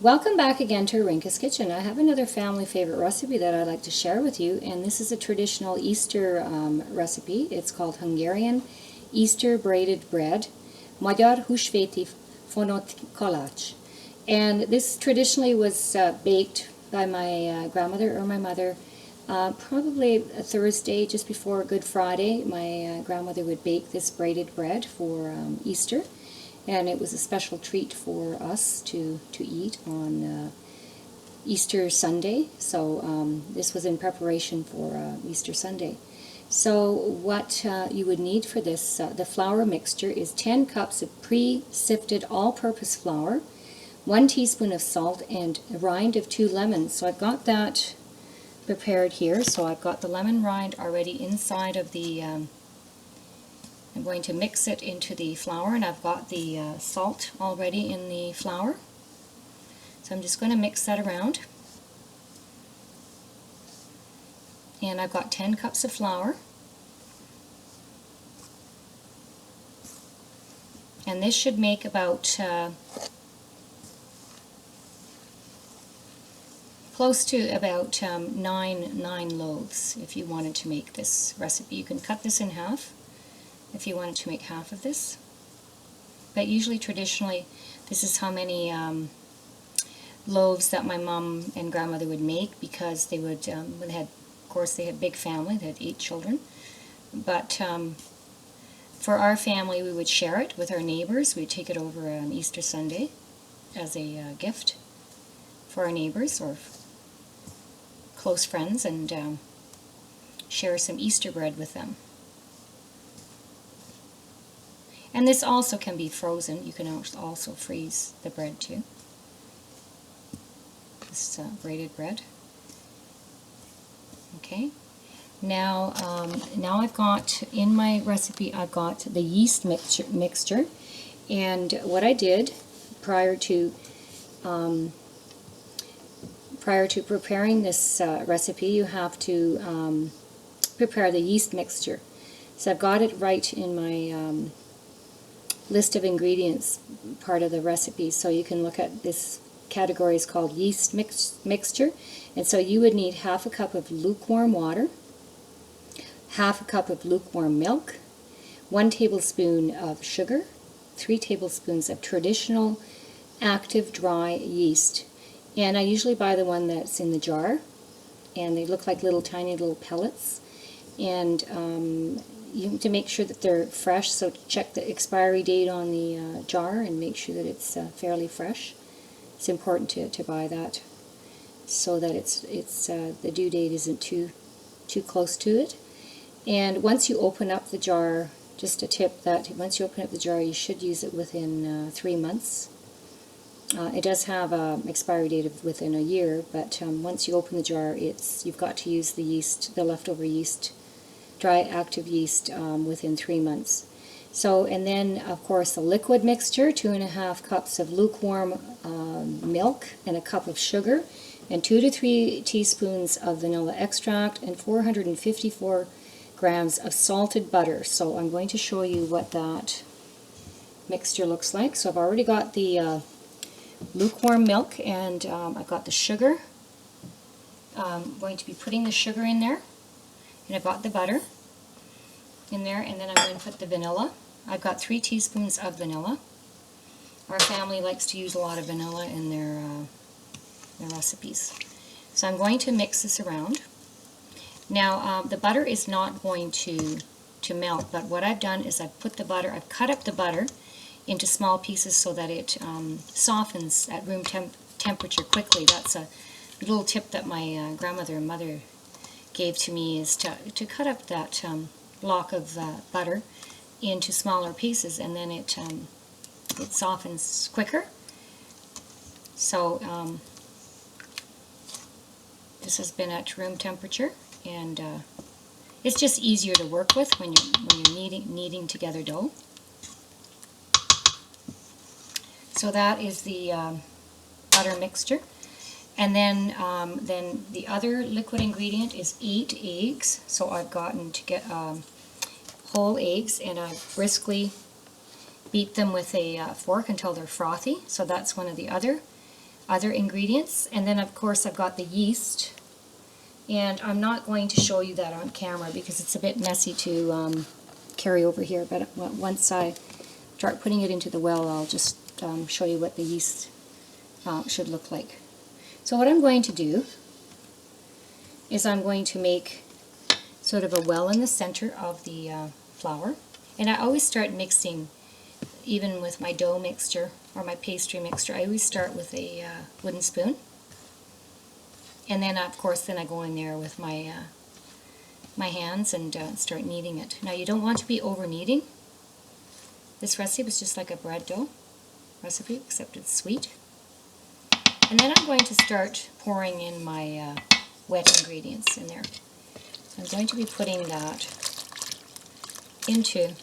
Welcome back again to Rinka's Kitchen. I have another family favorite recipe that I'd like to share with you, and this is a traditional Easter recipe. It's called Hungarian Easter braided bread, Magyar Húsvéti Fonott Kalács. And this traditionally was baked by my grandmother or my mother probably a Thursday just before Good Friday. My grandmother would bake this braided bread for Easter. And it was a special treat for us to eat on Easter Sunday. So this was in preparation for Easter Sunday. So what you would need for this, the flour mixture is 10 cups of pre-sifted all-purpose flour, 1 teaspoon of salt, and a rind of 2 lemons. So I've got that prepared here. So I've got the lemon rind already inside of the I'm going to mix it into the flour, and I've got the salt already in the flour. So I'm just going to mix that around. And I've got 10 cups of flour. And this should make about close to about nine loaves if you wanted to make this recipe. You can cut this in half if you wanted to make half of this. But usually, traditionally, this is how many loaves that my mom and grandmother would make, because they would, when they had, of course, they had big family, they had 8 children. But for our family, we would share it with our neighbors. We'd take it over on Easter Sunday as a gift for our neighbors or close friends, and share some Easter bread with them. And this also can be frozen. You can also freeze the bread too. This braided bread. Okay. Now I've got in my recipe, I've got the yeast mixture. And what I did prior to preparing this recipe, you have to prepare the yeast mixture. So I've got it right in my list of ingredients part of the recipe, so you can look at this category is called yeast mixture. And so you would need half a cup of lukewarm water, half a cup of lukewarm milk, 1 tablespoon of sugar, 3 tablespoons of traditional active dry yeast. And I usually buy the one that's in the jar, and they look like tiny little pellets. And you have to make sure that they're fresh, so check the expiry date on the jar and make sure that it's fairly fresh. It's important to buy that so that the due date isn't too close to it. And once you open up the jar, just a tip that once you open up the jar, you should use it within 3 months. It does have an expiry date of within a year, but once you open the jar, you've got to use the yeast, the leftover yeast, dry active yeast, within 3 months. So, and then of course the liquid mixture, 2.5 cups of lukewarm milk and a cup of sugar, and 2 to 3 teaspoons of vanilla extract, and 454 grams of salted butter. So I'm going to show you what that mixture looks like. So I've already got the lukewarm milk, and I've got the sugar. I'm going to be putting the sugar in there. And I've got the butter in there, and then I'm going to put the vanilla. I've got 3 teaspoons of vanilla. Our family likes to use a lot of vanilla in their recipes. So I'm going to mix this around. Now the butter is not going to melt, but what I've done is I've cut up the butter into small pieces so that it softens at room temperature quickly. That's a little tip that my grandmother and mother gave to me, is to cut up that block of butter into smaller pieces, and then it softens quicker. So this has been at room temperature, and it's just easier to work with when you're kneading together dough. So that is the butter mixture. And then the other liquid ingredient is 8 eggs. So I've gotten to get whole eggs, and I briskly beat them with a fork until they're frothy. So that's one of the other other ingredients. And then of course I've got the yeast, and I'm not going to show you that on camera because it's a bit messy to carry over here, but once I start putting it into the well, I'll just show you what the yeast should look like. So what I'm going to do is I'm going to make sort of a well in the center of the flour, and I always start mixing, even with my dough mixture or my pastry mixture, I always start with a wooden spoon, and then of course then I go in there with my my hands and start kneading it. Now you don't want to be over kneading. This recipe is just like a bread dough recipe, except it's sweet. And then I'm going to start pouring in my wet ingredients in there. So I'm going to be putting that into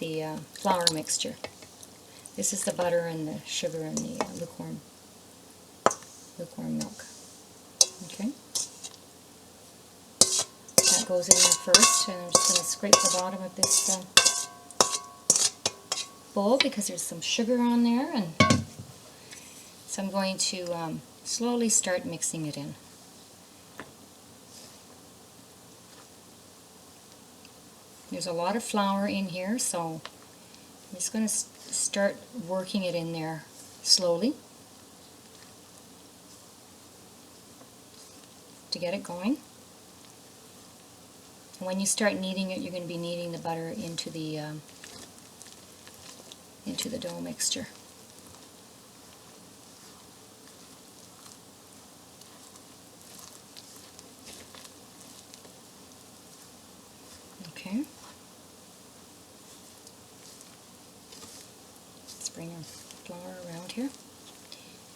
the flour mixture. This is the butter and the sugar and the lukewarm milk. Okay. That goes in there first, and I'm just going to scrape the bottom of this bowl because there's some sugar on there, and so I'm going to slowly start mixing it in. There's a lot of flour in here, so I'm just going to start working it in there slowly to get it going. And when you start kneading it, you're going to be kneading the butter into the dough mixture. Okay. Let's bring our flour around here.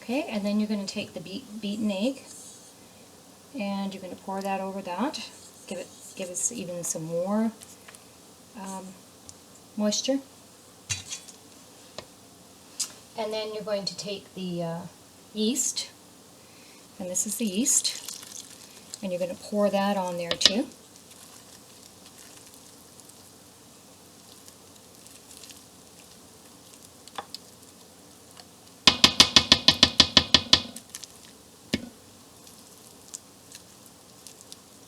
Okay, and then you're going to take the beaten egg, and you're going to pour that over that. Give it even some more moisture. And then you're going to take the yeast, and this is the yeast, and you're going to pour that on there too.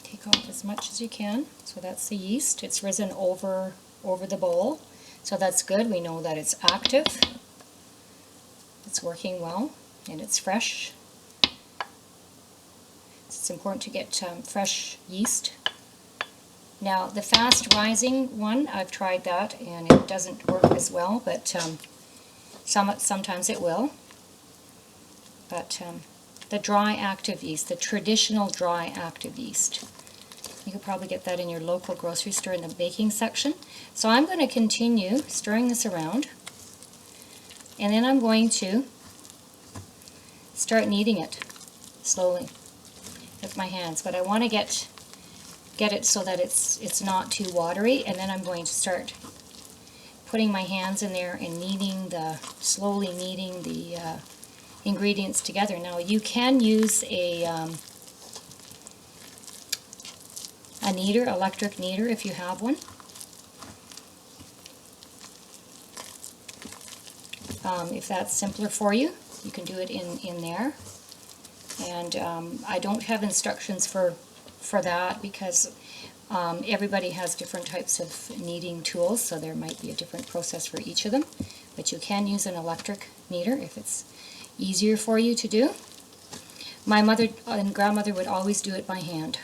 Take off as much as you can. So that's the yeast. It's risen over the bowl, so that's good. We know that it's active. It's working well, and it's fresh. It's important to get fresh yeast. Now the fast rising one, I've tried that and it doesn't work as well, but sometimes it will. But the dry active yeast, the traditional dry active yeast, you could probably get that in your local grocery store in the baking section. So I'm going to continue stirring this around, and then I'm going to start kneading it slowly with my hands. But I want to get it so that it's not too watery, and then I'm going to start putting my hands in there and slowly kneading the ingredients together. Now you can use a kneader, electric kneader, if you have one. If that's simpler for you, you can do it in there. And I don't have instructions for that because everybody has different types of kneading tools, so there might be a different process for each of them. But you can use an electric kneader if it's easier for you to do. My mother and grandmother would always do it by hand.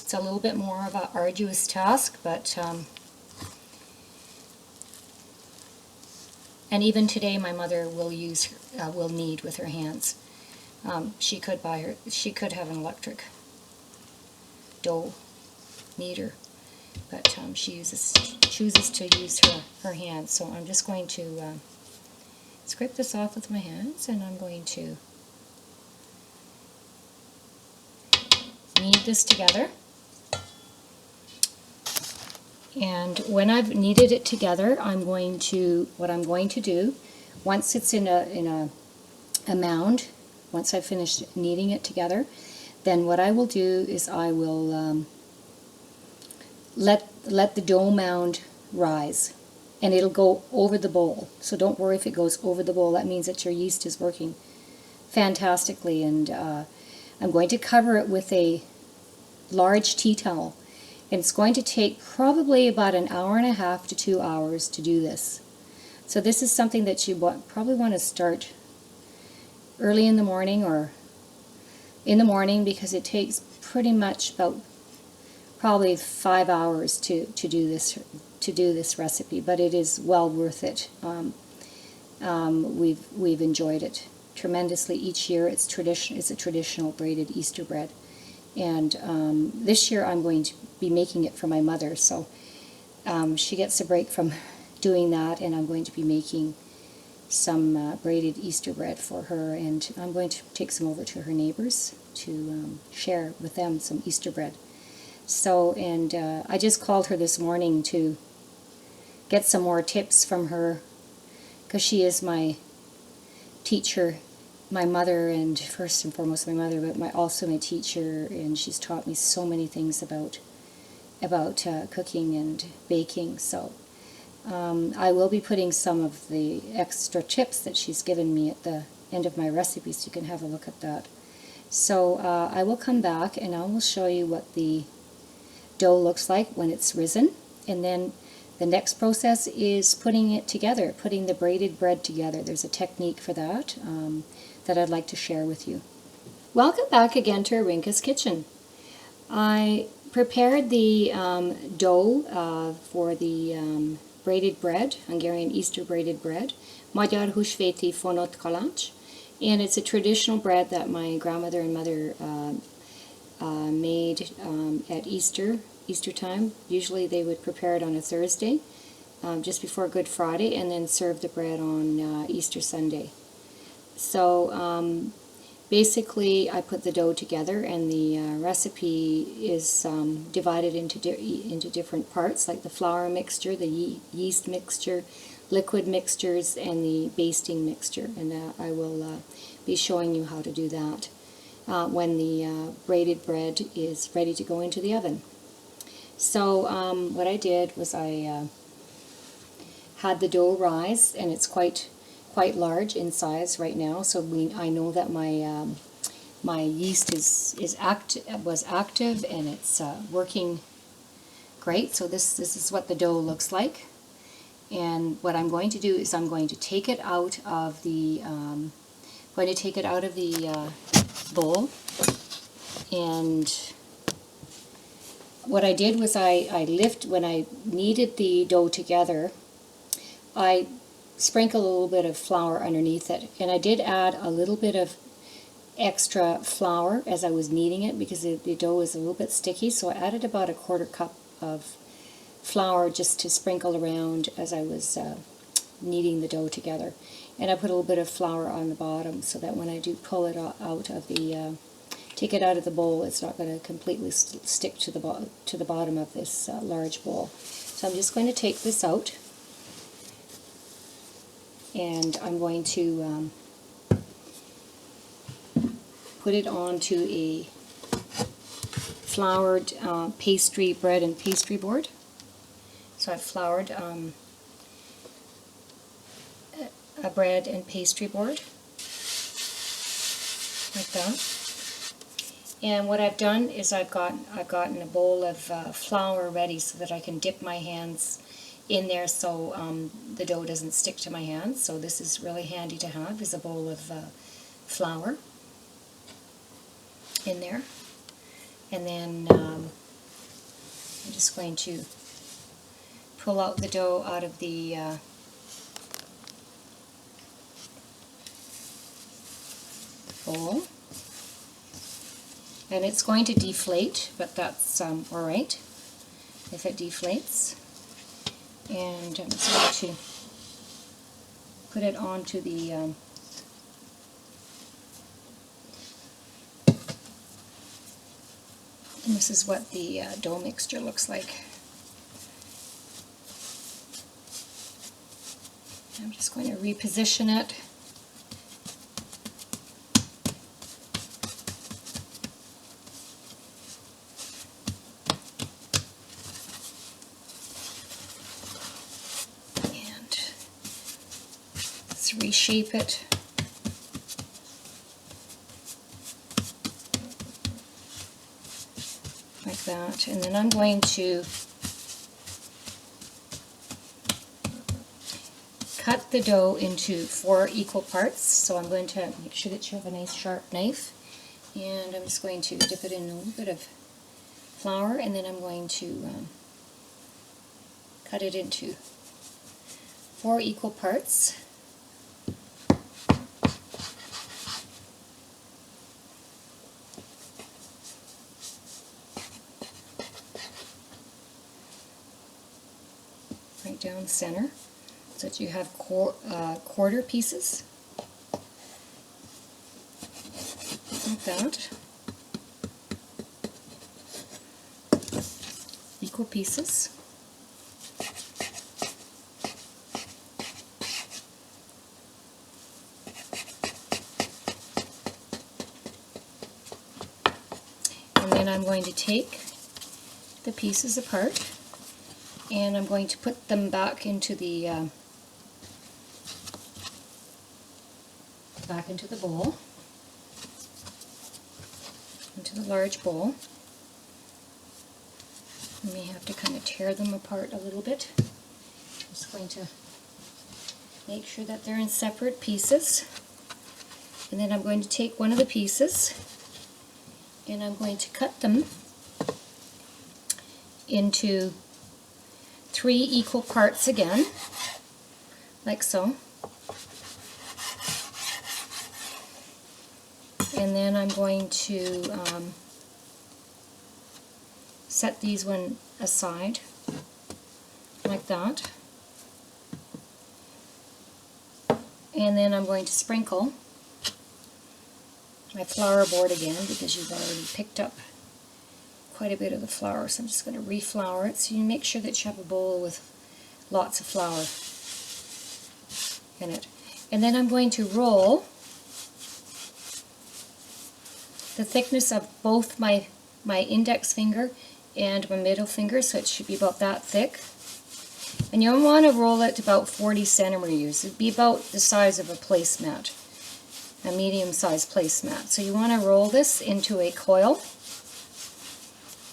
It's a little bit more of an arduous task, but and even today my mother will knead with her hands. She could have an electric dough kneader, but she chooses to use her hands. So I'm just going to scrape this off with my hands, and I'm going to knead this together. And when I've kneaded it together, what I'm going to do, once it's in a mound, once I've finished kneading it together, then what I will do is I will let the dough mound rise. and it'll go over the bowl. So don't worry if it goes over the bowl. That means that your yeast is working fantastically. And I'm going to cover it with a large tea towel. And it's going to take probably about an hour and a half to 2 hours to do this. So this is something that you probably want to start early in the morning or in the morning, because it takes pretty much about probably 5 hours to do this recipe, but it is well worth it. We've enjoyed it tremendously each year. It's a traditional braided Easter bread, and this year I'm going to be making it for my mother, so she gets a break from doing that, and I'm going to be making some braided Easter bread for her, and I'm going to take some over to her neighbors to share with them some Easter bread. So, and I just called her this morning to get some more tips from her, because she is my teacher, my mother, and first and foremost my mother, but also my teacher, and she's taught me so many things about cooking and baking. So I will be putting some of the extra tips that she's given me at the end of my recipe, so you can have a look at that. So I will come back and I will show you what the dough looks like when it's risen, and then the next process is putting it together, putting the braided bread together. There's a technique for that that I'd like to share with you. Welcome back again to Arinka's Kitchen. I prepared the dough for the braided bread, Hungarian Easter braided bread, Magyar Húsvéti Fonott Kalács, and it's a traditional bread that my grandmother and mother made at Easter time. Usually they would prepare it on a Thursday, just before Good Friday, and then serve the bread on Easter Sunday. So basically I put the dough together, and the recipe is divided into different parts, like the flour mixture, the yeast mixture, liquid mixtures, and the basting mixture, and I will be showing you how to do that when the braided bread is ready to go into the oven. So what I did was I had the dough rise, and it's quite large in size right now. So I know that my yeast was active, and it's working great. So this is what the dough looks like. And what I'm going to do is I'm going to take it out of the bowl. And what I did was when I kneaded the dough together, I sprinkled a little bit of flour underneath it, and I did add a little bit of extra flour as I was kneading it, because the dough is a little bit sticky, so I added about a 1/4 cup of flour just to sprinkle around as I was kneading the dough together. And I put a little bit of flour on the bottom, so that when I do pull it out of the take it out of the bowl, it's not going to completely stick to the bottom of this large bowl. So I'm just going to take this out, and I'm going to put it onto a floured pastry bread and pastry board. So I've floured a bread and pastry board like that. And what I've done is I've gotten a bowl of flour ready so that I can dip my hands in there, so the dough doesn't stick to my hands. So this is really handy to have, is a bowl of flour in there. And then I'm just going to pull out the dough out of the bowl. And it's going to deflate, but that's alright if it deflates. And I'm just going to put it onto the and this is what the dough mixture looks like. I'm just going to reposition it. reshape it. Like that. And then I'm going to cut the dough into 4 equal parts. So I'm going to make sure that you have a nice sharp knife. And I'm just going to dip it in a little bit of flour, and then I'm going to cut it into 4 equal parts. Right down the center, so that you have quarter pieces, like that, equal pieces. And then I'm going to take the pieces apart, and I'm going to put them back into the bowl, into the large bowl. You may have to kind of tear them apart a little bit. I'm just going to make sure that they're in separate pieces. And then I'm going to take one of the pieces and I'm going to cut them into 3 equal parts again, like so. And then I'm going to set these one aside, like that. And then I'm going to sprinkle my flour board again, because you've already picked up quite a bit of the flour. So I'm just going to reflour it, so you make sure that you have a bowl with lots of flour in it. And then I'm going to roll the thickness of both my index finger and my middle finger, so it should be about that thick. And you'll want to roll it about 40 centimeters. It'd be about the size of a placemat, a medium-sized placemat. So you want to roll this into a coil,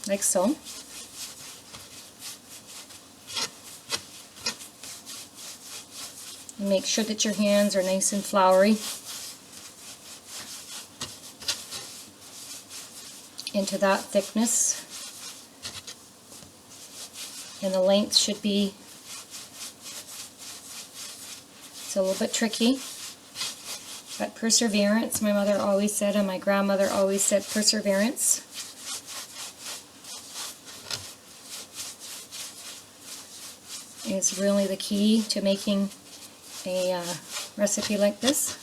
like so. And make sure that your hands are nice and floury into that thickness. And the length should be, it's a little bit tricky, but perseverance, my mother always said, and my grandmother always said, perseverance. Is really the key to making a recipe like this.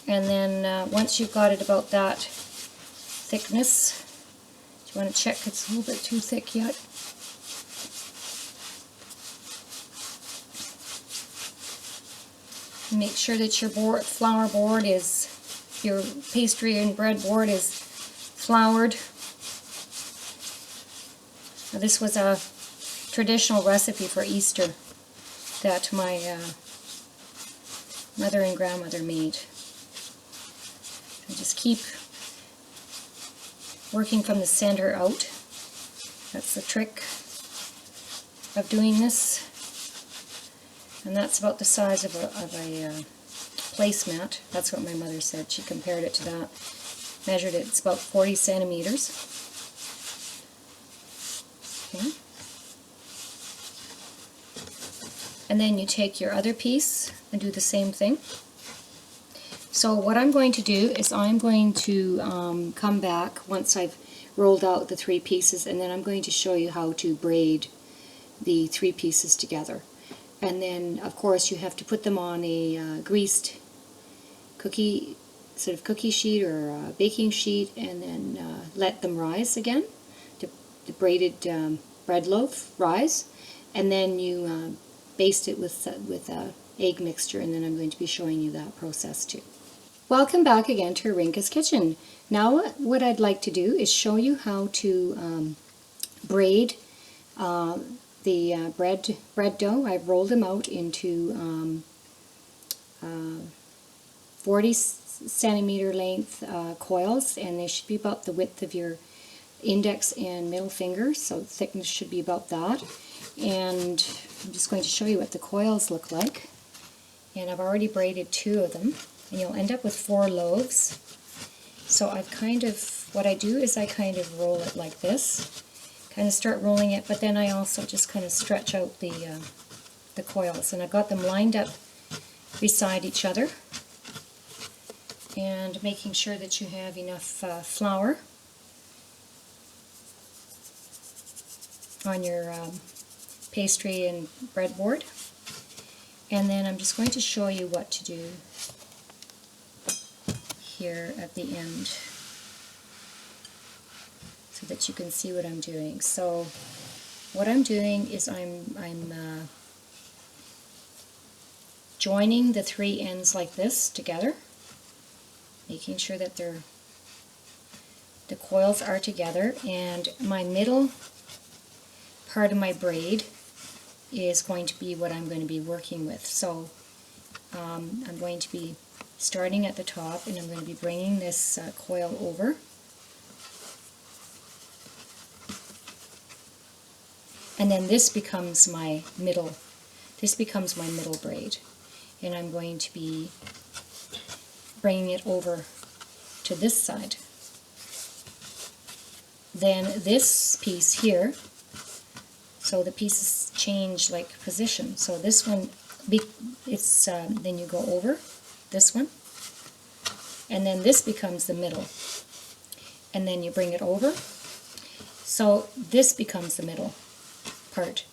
And then once you've got it about that thickness, you want to check it's a little bit too thick yet. Make sure that your flour board is, your pastry and bread board is floured. Now, this was a traditional recipe for Easter that my mother and grandmother made. So just keep working from the center out. That's the trick of doing this. And that's about the size of a placemat. That's what my mother said. She compared it to that. Measured it. It's about 40 centimeters. Okay. And then you take your other piece and do the same thing. So what I'm going to do is I'm going to come back once I've rolled out the 3 pieces, and then I'm going to show you how to braid the 3 pieces together. And then, of course, you have to put them on a greased cookie sheet or baking sheet, and then let them rise again. The braided bread loaf rise, and then you baste it with egg mixture, and then I'm going to be showing you that process too. Welcome back again to Rinka's Kitchen. Now what I'd like to do is show you how to braid the bread dough. I've rolled them out into 40 centimeter length coils, and they should be about the width of your index and middle finger, so the thickness should be about that. And I'm just going to show you what the coils look like. And I've already braided 2 of them, and you'll end up with 4 loaves. So I've what I do is I kind of roll it like this, kind of start rolling it, but then I also just kind of stretch out the coils, and I've got them lined up beside each other, and making sure that you have enough flour on your pastry and breadboard. And then I'm just going to show you what to do here at the end so that you can see what I'm doing. So what I'm doing is I'm joining the 3 ends like this together, making sure that the coils are together, and my middle part of my braid is going to be what I'm going to be working with. So I'm going to be starting at the top, and I'm going to be bringing this coil over. And then this becomes my middle braid. And I'm going to be bringing it over to this side. Then this piece here, so the pieces change like position. So this one, then you go over this one, and then this becomes the middle, and then you bring it over. So this becomes the middle part.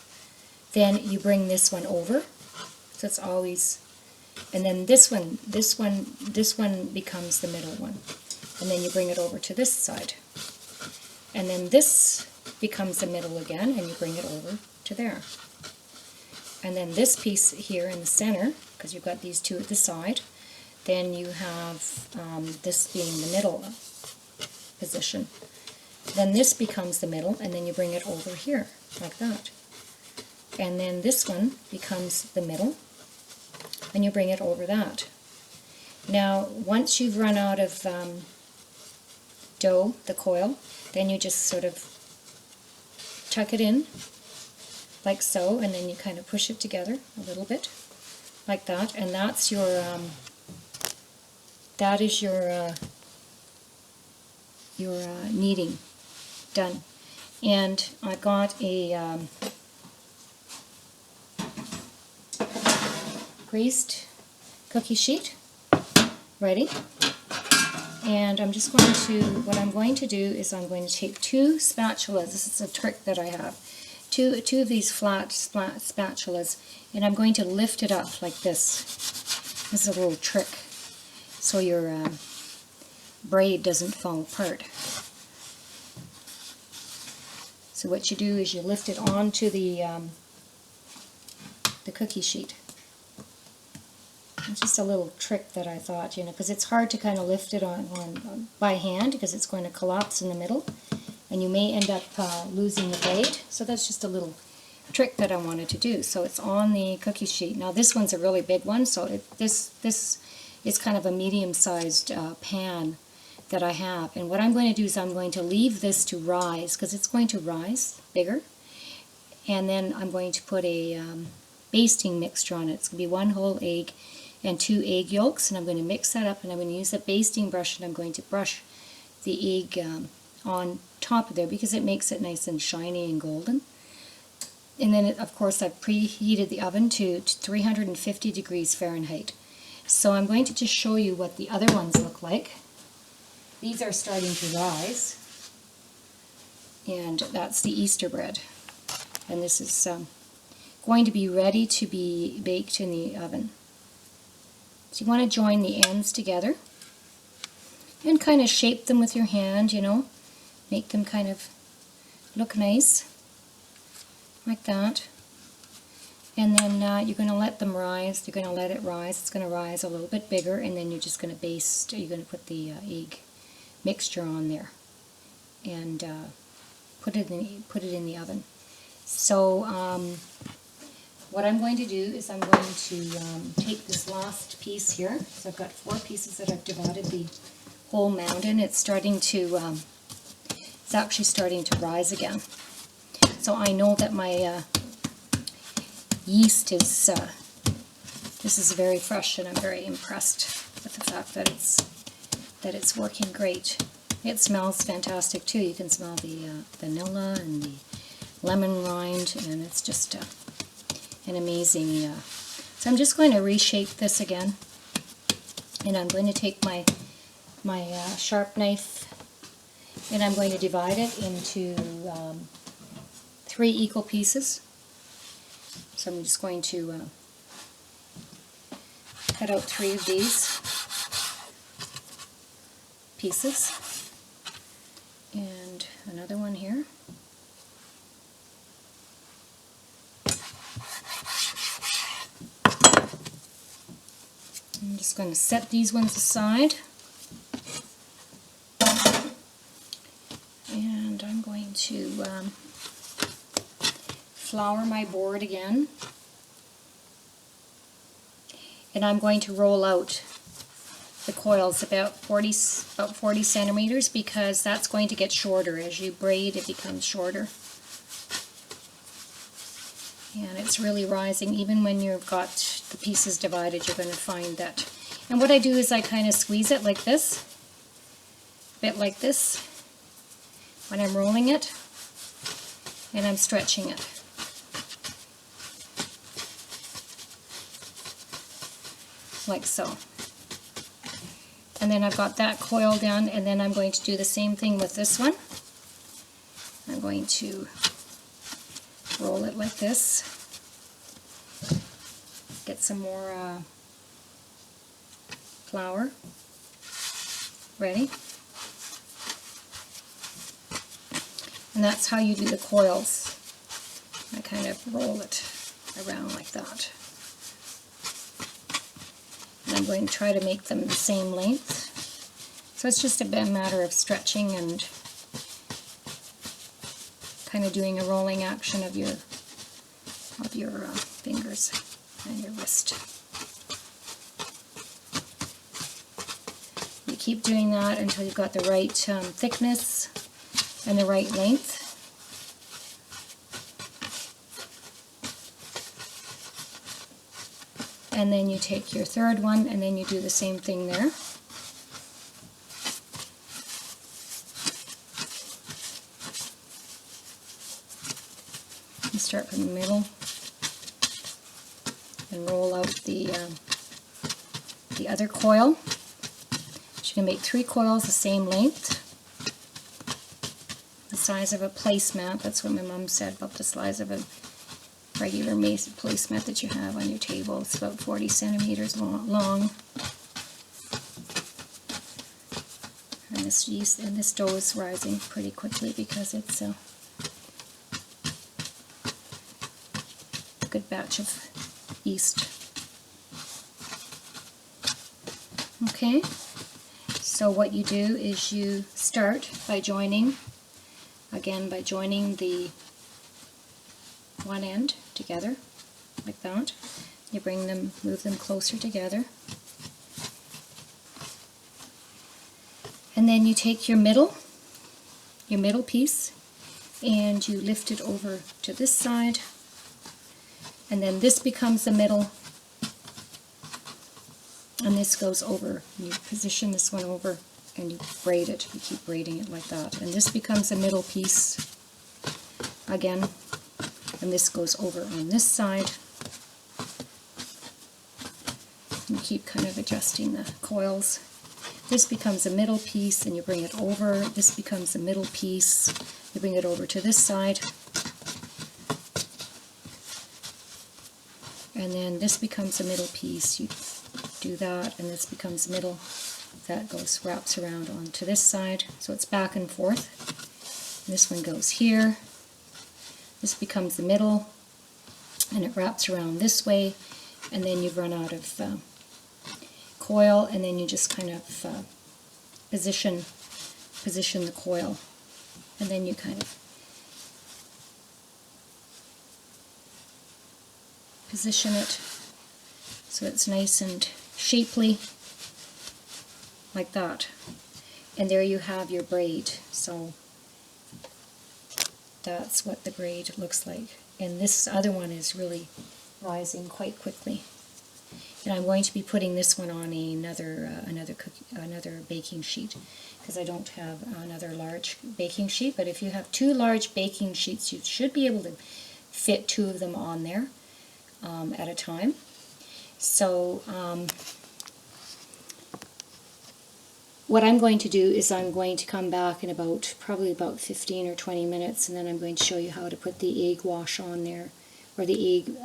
Then you bring this one over. So it's always, and then this one becomes the middle one, and then you bring it over to this side, and then this becomes the middle again, and you bring it over to there. And then this piece here in the center, because you've got these 2 at the side, then you have this being the middle position. Then this becomes the middle, and then you bring it over here, like that. And then this one becomes the middle, and you bring it over that. Now, once you've run out of dough, the coil, then you just sort of tuck it in, like so, and then you kind of push it together a little bit, like that, and that's your, kneading done. And I've got a greased cookie sheet ready, and I'm just going to, what I'm going to do is I'm going to take 2 spatulas. This is a trick that I have. Two of these flat spatulas, and I'm going to lift it up like this. This is a little trick so your braid doesn't fall apart. So what you do is you lift it onto the cookie sheet. It's just a little trick that I thought, because it's hard to kind of lift it on by hand, because it's going to collapse in the middle, and you may end up losing the braid. So that's just a little trick that I wanted to do. So it's on the cookie sheet. Now this one's a really big one, so this is kind of a medium-sized pan that I have. And what I'm going to do is I'm going to leave this to rise, because it's going to rise bigger. And then I'm going to put a basting mixture on it. It's going to be 1 whole egg and 2 egg yolks, and I'm going to mix that up, and I'm going to use a basting brush, and I'm going to brush the egg on top of there, because it makes it nice and shiny and golden. And then, of course, I've preheated the oven to 350 degrees Fahrenheit. So I'm going to just show you what the other ones look like. These are starting to rise, and that's the Easter bread. And this is going to be ready to be baked in the oven. So you want to join the ends together and kind of shape them with your hand, make them kind of look nice, like that. And then you're going to let them rise. You're going to let it rise. It's going to rise a little bit bigger, and then you're just going to you're going to put the egg mixture on there and put it in the oven. So what I'm going to do is I'm going to take this last piece here. So I've got 4 pieces that I've divided the whole mound in. It's starting to, it's actually starting to rise again. So I know that my yeast is, this is very fresh, and I'm very impressed with the fact that it's working great. It smells fantastic too. You can smell the vanilla and the lemon rind, and it's just an amazing. So I'm just going to reshape this again, and I'm going to take my sharp knife, and I'm going to divide it into 3 equal pieces. So I'm just going to cut out 3 of these pieces, and another one here. I'm just going to set these ones aside, and I'm going to flour my board again, and I'm going to roll out the coils about 40 centimeters, because that's going to get shorter. As you braid, it becomes shorter. And it's really rising. Even when you've got the pieces divided, you're going to find that. And what I do is I kind of squeeze it like this, a bit like this, when I'm rolling it, and I'm stretching it. Like so. And then I've got that coil done, and then I'm going to do the same thing with this one. I'm going to roll it like this. Get some more flour ready. And that's how you do the coils. I kind of roll it around like that. And I'm going to try to make them the same length. So it's just a matter of stretching and kind of doing a rolling action of your fingers and your wrist. You keep doing that until you've got the right thickness and the right length. And then you take your third one, and then you do the same thing there. You start from the middle and roll out the other coil. So you can make 3 coils the same length, the size of a placemat. That's what my mom said about the size of a regular placemat that you have on your table. It's about 40 centimeters long. And this yeast and this dough is rising pretty quickly because it's a good batch of yeast. Okay, so what you do is you start by joining, again by joining the one end together like that. You bring them, move them closer together, and then you take your middle piece and you lift it over to this side, and then this becomes the middle, and this goes over. You position this one over and you braid it. You keep braiding it like that, and this becomes a middle piece again, and this goes over on this side. You keep kind of adjusting the coils. This becomes a middle piece, and you bring it over. This becomes a middle piece. You bring it over to this side. And then this becomes a middle piece. You do that, and this becomes middle. That wraps around onto this side. So it's back and forth. And this one goes here. This becomes the middle, and it wraps around this way, and then you've run out of coil, and then you just kind of position the coil, and then you kind of position it so it's nice and shapely, like that. And there you have your braid. So that's what the braid looks like. And this other one is really rising quite quickly. And I'm going to be putting this one on another baking sheet, because I don't have another large baking sheet. But if you have two large baking sheets, you should be able to fit two of them on there at a time. So what I'm going to do is I'm going to come back in probably about 15 or 20 minutes, and then I'm going to show you how to put the egg wash on there, or the egg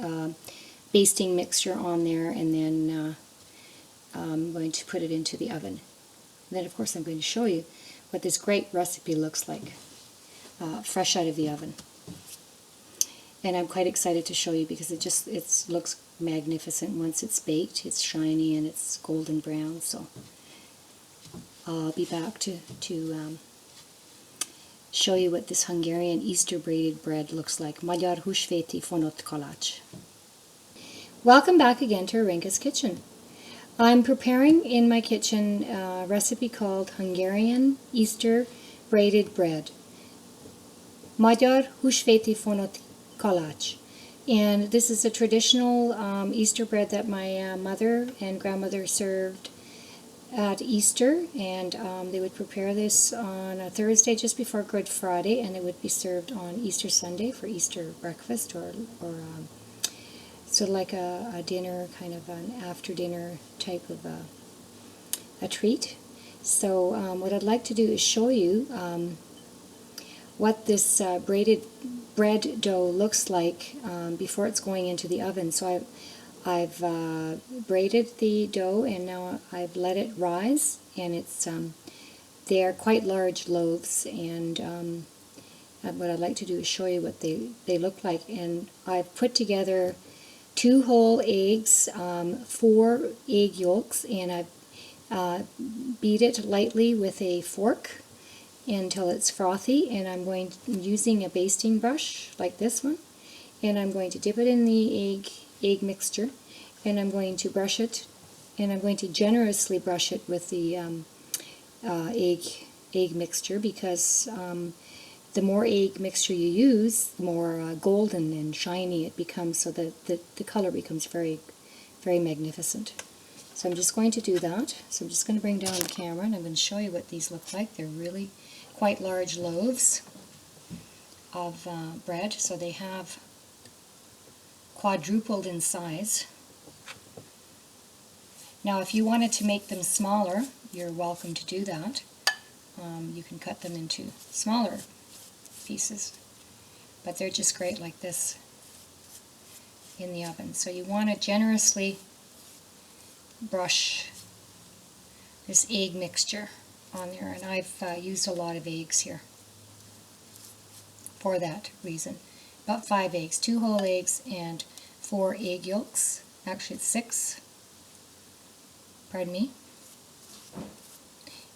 basting mixture on there, and then I'm going to put it into the oven. And then of course I'm going to show you what this great recipe looks like fresh out of the oven. And I'm quite excited to show you, because it looks magnificent once it's baked. It's shiny and it's golden brown. So I'll be back to show you what this Hungarian Easter braided bread looks like. Magyar Húsvéti Fonott Kalács. Welcome back again to Arinka's Kitchen. I'm preparing in my kitchen a recipe called Hungarian Easter braided bread. Magyar Húsvéti Fonott Kalács. And this is a traditional Easter bread that my mother and grandmother served at Easter, and they would prepare this on a Thursday just before Good Friday, and it would be served on Easter Sunday for Easter breakfast, or sort of like a dinner, kind of an after dinner type of a treat. So what I'd like to do is show you what this braided bread dough looks like before it's going into the oven. So I've braided the dough, and now I've let it rise, and it's they're quite large loaves, and what I'd like to do is show you what they look like. And I've put together 2 whole eggs, 4 egg yolks, and I've beat it lightly with a fork until it's frothy, and I'm using a basting brush like this one, and I'm going to dip it in the egg mixture, and I'm going to brush it, and I'm going to generously brush it with the egg mixture, because the more egg mixture you use, the more golden and shiny it becomes, so that the color becomes very, very magnificent. So I'm just going to do that. So I'm just going to bring down the camera, and I'm going to show you what these look like. They're really quite large loaves of bread, so they have quadrupled in size. Now if you wanted to make them smaller, you're welcome to do that. You can cut them into smaller pieces, but they're just great like this in the oven. So you want to generously brush this egg mixture on there, and I've used a lot of eggs here for that reason. About 5 eggs, 2 whole eggs and 4 egg yolks. Actually it's 6, pardon me.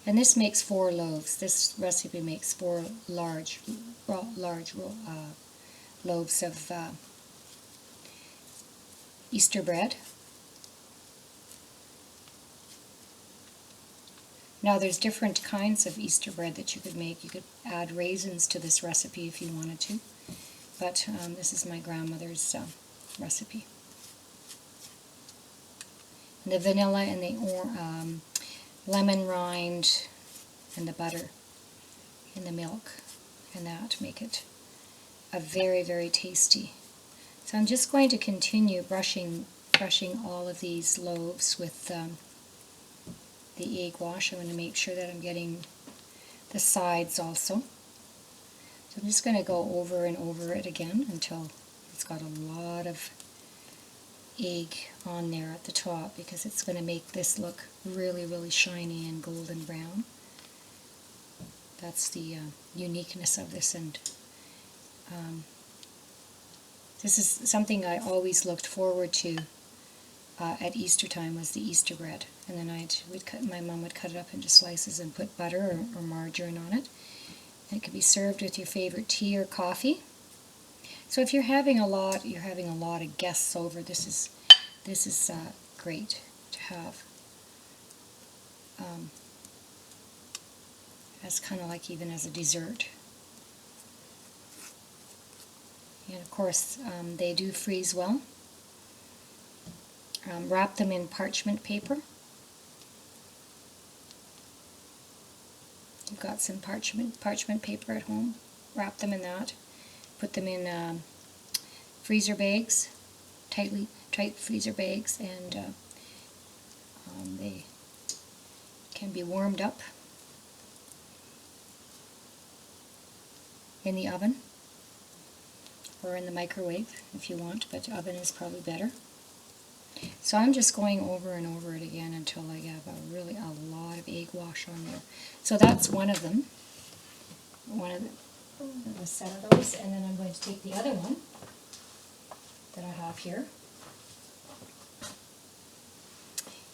And this makes 4 loaves. This recipe makes 4 large loaves of Easter bread. Now there's different kinds of Easter bread that you could make. You could add raisins to this recipe if you wanted to, but this is my grandmother's recipe. And the vanilla and the lemon rind and the butter and the milk and that make it a very, very tasty. So I'm just going to continue brushing all of these loaves with the egg wash. I'm going to make sure that I'm getting the sides also. So I'm just going to go over and over it again until it's got a lot of egg on there at the top, because it's going to make this look really, really shiny and golden brown. That's the uniqueness of this, and this is something I always looked forward to at Easter time, was the Easter bread. And then my mom would cut it up into slices and put butter or margarine on it. And it could be served with your favorite tea or coffee. So if you're having a lot of guests over, this is great to have. As kind of like even as a dessert. And of course, they do freeze well. Wrap them in parchment paper. You've got some parchment paper at home. Wrap them in that. Put them in freezer bags, tight freezer bags, and they can be warmed up in the oven or in the microwave if you want, but the oven is probably better. So I'm just going over and over it again until I have a lot of egg wash on there. So that's one of them, a set of those, and then I'm going to take the other one that I have here,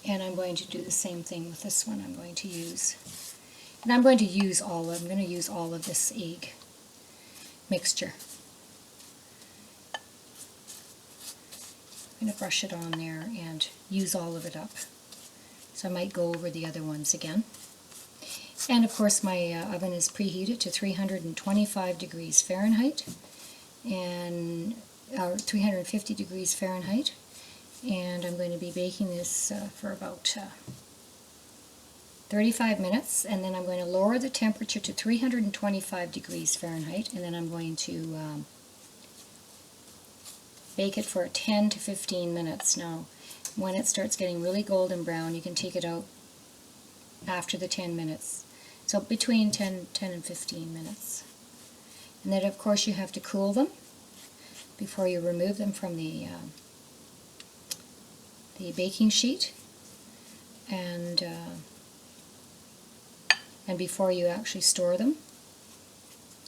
and I'm going to do the same thing with this one. I'm going to use all of this egg mixture. I'm going to brush it on there and use all of it up. So I might go over the other ones again. And of course my oven is preheated to 325 degrees Fahrenheit and 350 degrees Fahrenheit. And I'm going to be baking this for about 35 minutes, and then I'm going to lower the temperature to 325 degrees Fahrenheit, and then I'm going to bake it for 10 to 15 minutes. Now, when it starts getting really golden brown, you can take it out after the 10 minutes. So between 10 and 15 minutes. And then, of course, you have to cool them before you remove them from the baking sheet, and before you actually store them.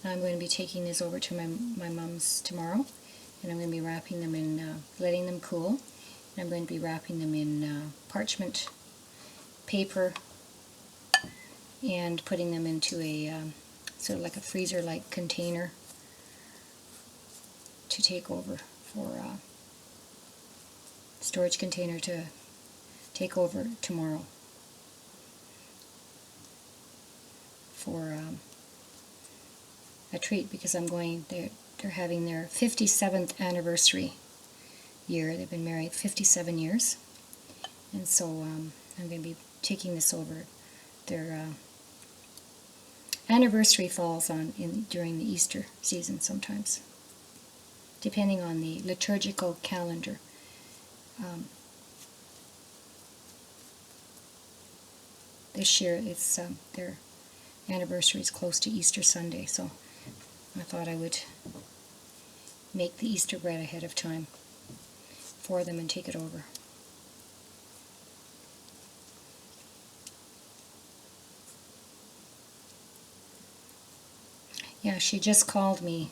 I'm going to be taking this over to my mom's tomorrow, and I'm going to be wrapping them in, letting them cool, and I'm going to be wrapping them in parchment paper and putting them into a sort of like a freezer-like container to take over for storage container to take over tomorrow for a treat, because they're having their 57th anniversary year. They've been married 57 years, and so I'm going to be taking this over. Their anniversary falls during the Easter season sometimes, depending on the liturgical calendar. This year it's their anniversary is close to Easter Sunday, so I thought I would make the Easter bread ahead of time for them and take it over. Yeah, she just called me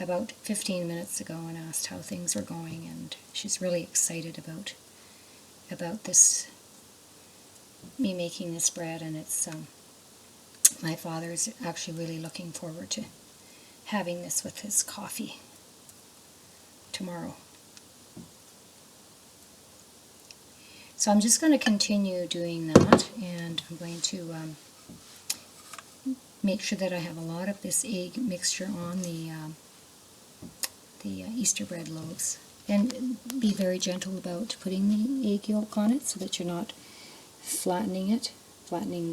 about 15 minutes ago and asked how things were going, and she's really excited about this, me making this bread, and it's my father's actually really looking forward to having this with his coffee tomorrow. So I'm just going to continue doing that, and I'm going to make sure that I have a lot of this egg mixture on the Easter bread loaves, and be very gentle about putting the egg yolk on it so that you're not flattening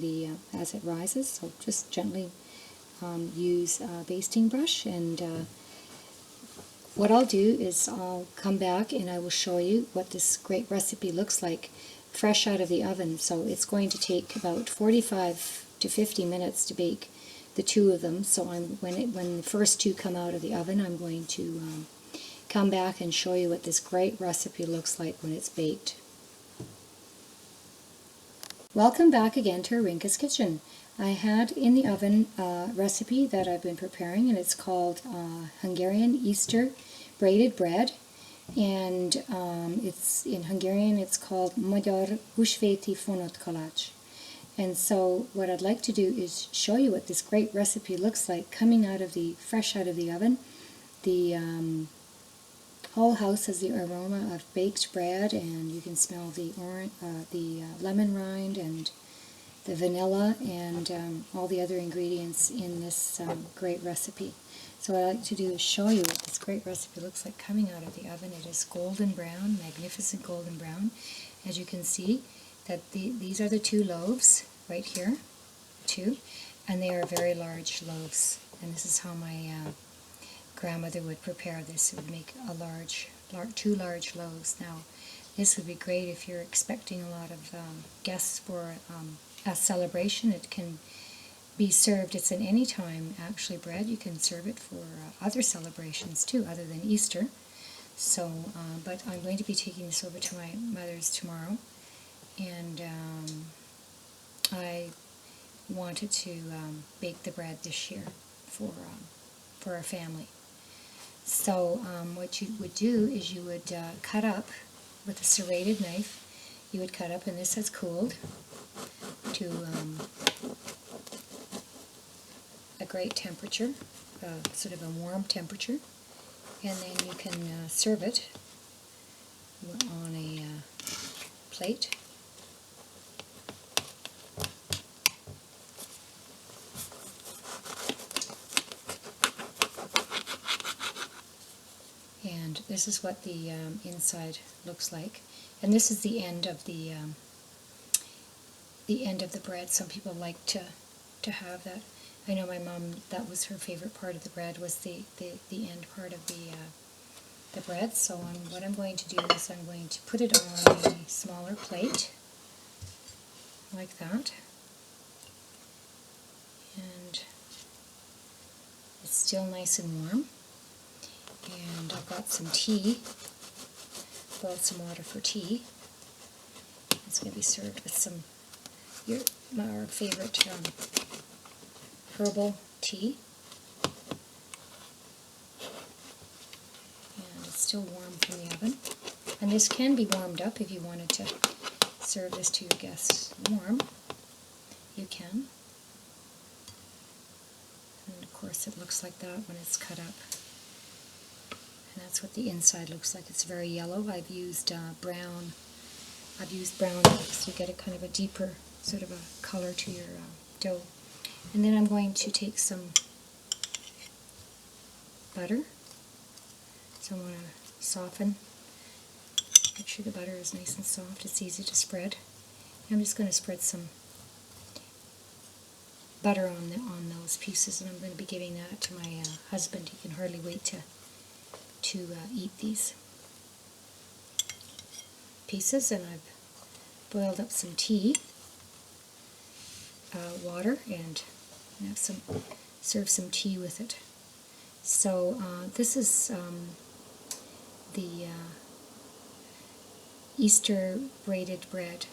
the as it rises. So just gently use a basting brush, and what I'll do is I'll come back and I will show you what this great recipe looks like fresh out of the oven. So it's going to take about 45 to 50 minutes to bake the two of them. So when the first two come out of the oven, I'm going to come back and show you what this great recipe looks like when it's baked. Welcome back again to Rinka's Kitchen. I had in the oven a recipe that I've been preparing, and it's called Hungarian Easter Braided Bread, and it's in Hungarian it's called Magyar Húsvéti Fonott Kalács. And so what I'd like to do is show you what this great recipe looks like coming fresh out of the oven, The whole house has the aroma of baked bread, and you can smell the lemon rind and the vanilla and all the other ingredients in this great recipe. So what I like to do is show you what this great recipe looks like coming out of the oven. It is golden brown, magnificent golden brown. As you can see, that these are the 2 loaves right here, 2, and they are very large loaves. And this is how my grandmother would prepare this. It would make a 2 large loaves. Now, this would be great if you're expecting a lot of guests for a celebration. It can be served, it's an any time actually bread. You can serve it for other celebrations too, other than Easter. So, but I'm going to be taking this over to my mother's tomorrow, and I wanted to bake the bread this year for our family. So what you would do is you would cut up with a serrated knife. You would cut up, and this has cooled to a great temperature, sort of a warm temperature, and then you can serve it on a plate. And this is what the inside looks like, and this is the end of the bread. Some people like to have that. I know my mom, that was her favorite part of the bread, was the end part of the bread. So what I'm going to do is I'm going to put it on a smaller plate, like that. And it's still nice and warm. And I've got some tea, boiled some water for tea. It's going to be served with some our favorite herbal tea. And it's still warm from the oven. And this can be warmed up if you wanted to serve this to your guests warm. You can. And of course it looks like that when it's cut up. And that's what the inside looks like. It's very yellow. I've used brown. I've used brown eggs to get a kind of a deeper sort of a color to your dough. And then I'm going to take some butter. So I want to soften. Make sure the butter is nice and soft. It's easy to spread. And I'm just going to spread some butter on those pieces, and I'm going to be giving that to my husband. He can hardly wait to eat these pieces. And I've boiled up some tea, water, and have serve some tea with it. So this is the Easter braided bread,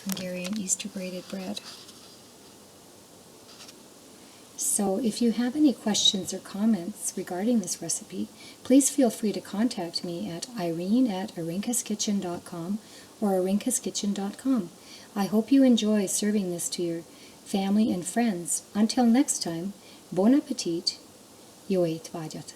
Hungarian Easter braided bread. So if you have any questions or comments regarding this recipe, please feel free to contact me at irene@arinkaskitchen.com or arinkaskitchen.com. I hope you enjoy serving this to your family and friends. Until next time, bon appetit, jó étvágyat!